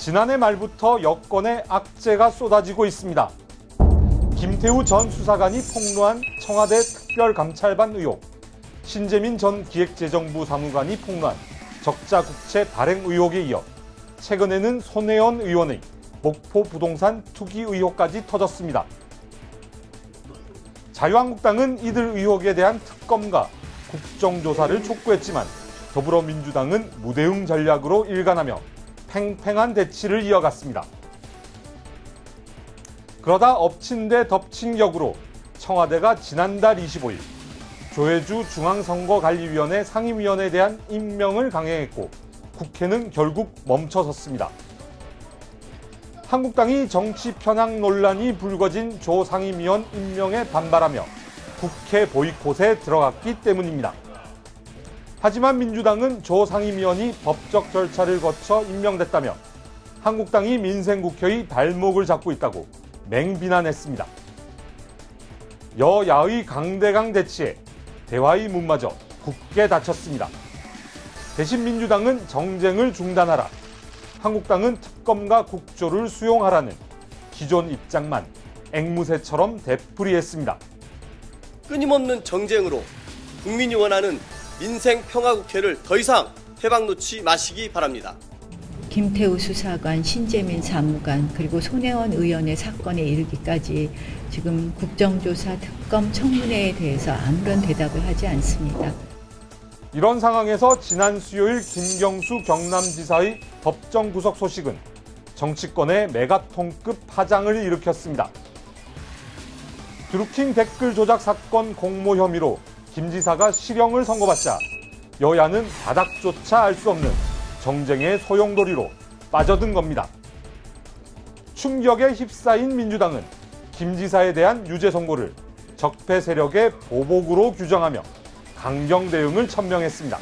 지난해 말부터 여권에 악재가 쏟아지고 있습니다. 김태우 전 수사관이 폭로한 청와대 특별감찰반 의혹, 신재민 전 기획재정부 사무관이 폭로한 적자 국채 발행 의혹에 이어 최근에는 손혜원 의원의 목포 부동산 투기 의혹까지 터졌습니다. 자유한국당은 이들 의혹에 대한 특검과 국정조사를 촉구했지만 더불어민주당은 무대응 전략으로 일관하며 팽팽한 대치를 이어갔습니다. 그러다 엎친 데 덮친 격으로 청와대가 지난달 25일 조혜주 중앙선거관리위원회 상임위원에 대한 임명을 강행했고 국회는 결국 멈춰섰습니다. 한국당이 정치 편향 논란이 불거진 조 상임위원 임명에 반발하며 국회 보이콧에 들어갔기 때문입니다. 하지만 민주당은 조 상임위원이 법적 절차를 거쳐 임명됐다며 한국당이 민생국회의 발목을 잡고 있다고 맹비난했습니다. 여야의 강대강 대치에 대화의 문마저 굳게 닫혔습니다. 대신 민주당은 정쟁을 중단하라, 한국당은 특검과 국조를 수용하라는 기존 입장만 앵무새처럼 되풀이했습니다. 끊임없는 정쟁으로 국민이 원하는 민생평화국회를 더 이상 해방 놓지 마시기 바랍니다. 김태우 수사관, 신재민 사무관, 그리고 손혜원 의원의 사건에 이르기까지 지금 국정조사 특검 청문회에 대해서 아무런 대답을 하지 않습니다. 이런 상황에서 지난 수요일 김경수 경남지사의 법정 구속 소식은 정치권의 메가톤급 파장을 일으켰습니다. 드루킹 댓글 조작 사건 공모 혐의로 김 지사가 실형을 선고받자 여야는 바닥조차 알 수 없는 정쟁의 소용돌이로 빠져든 겁니다. 충격에 휩싸인 민주당은 김 지사에 대한 유죄 선고를 적폐 세력의 보복으로 규정하며 강경 대응을 천명했습니다.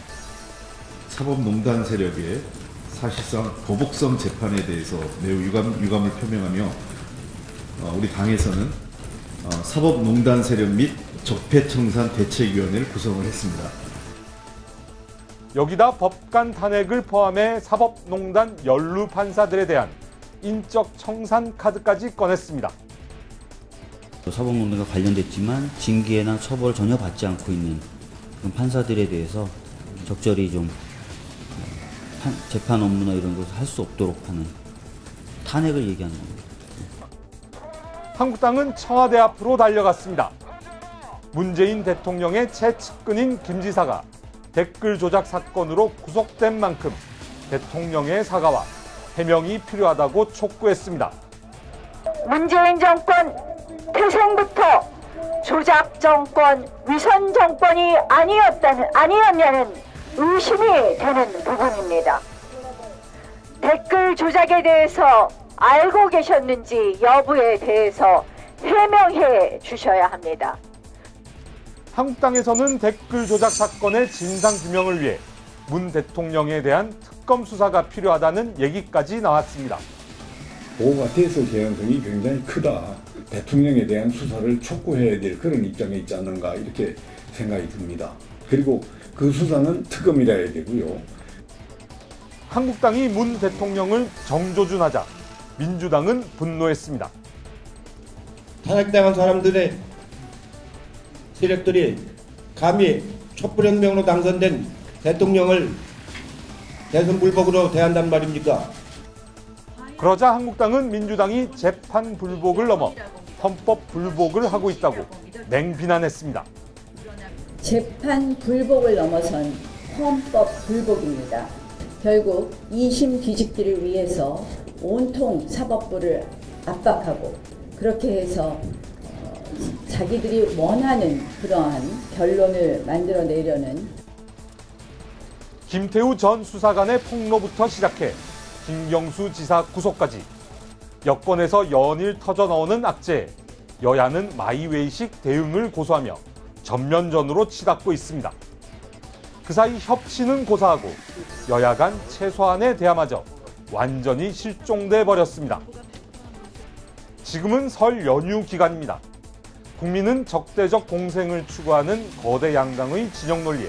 사법농단 세력의 사실상 보복성 재판에 대해서 매우 유감을 표명하며 우리 당에서는 사법농단 세력 및 적폐청산 대책위원회를 구성을 했습니다. 여기다 법관 탄핵을 포함해 사법농단 연루 판사들에 대한 인적 청산 카드까지 꺼냈습니다. 사법농단과 관련됐지만 징계나 처벌을 전혀 받지 않고 있는 그런 판사들에 대해서 적절히 좀 재판 업무나 이런 것을 할 수 없도록 하는 탄핵을 얘기하는 겁니다. 한국당은 청와대 앞으로 달려갔습니다. 문재인 대통령의 최측근인 김 지사가 댓글 조작 사건으로 구속된 만큼 대통령의 사과와 해명이 필요하다고 촉구했습니다. 문재인 정권 태생부터 조작 정권, 위선 정권이 아니었냐는 의심이 되는 부분입니다. 댓글 조작에 대해서 알고 계셨는지 여부에 대해서 해명해 주셔야 합니다. 한국당에서는 댓글 조작 사건의 진상규명을 위해 문 대통령에 대한 특검 수사가 필요하다는 얘기까지 나왔습니다. 보고가 됐을 개연성이 굉장히 크다. 대통령에 대한 수사를 촉구해야 될 그런 입장에 있지 않는가 이렇게 생각이 듭니다. 그리고 그 수사는 특검이라 해야 되고요. 한국당이 문 대통령을 정조준하자 민주당은 분노했습니다. 탄핵당한 사람들의 세력들이 감히 촛불혁명으로 당선된 대통령을 대선 불복으로 대한단 말입니까? 그러자 한국당은 민주당이 재판 불복을 넘어 헌법 불복을 하고 있다고 맹비난했습니다. 재판 불복을 넘어선 헌법 불복입니다. 결국 2심 뒤집기를 위해서 온통 사법부를 압박하고 그렇게 해서 자기들이 원하는 그러한 결론을 만들어내려는 김태우 전 수사관의 폭로부터 시작해 김경수 지사 구속까지 여권에서 연일 터져나오는 악재에 여야는 마이웨이식 대응을 고수하며 전면전으로 치닫고 있습니다. 그 사이 협치는 고사하고 여야 간 최소한의 대화마저 완전히 실종돼 버렸습니다. 지금은 설 연휴 기간입니다. 국민은 적대적 공생을 추구하는 거대 양강의 진영 논리에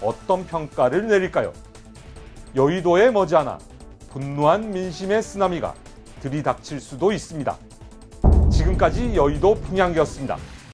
어떤 평가를 내릴까요? 여의도에 머지않아 분노한 민심의 쓰나미가 들이닥칠 수도 있습니다. 지금까지 여의도 풍향기였습니다.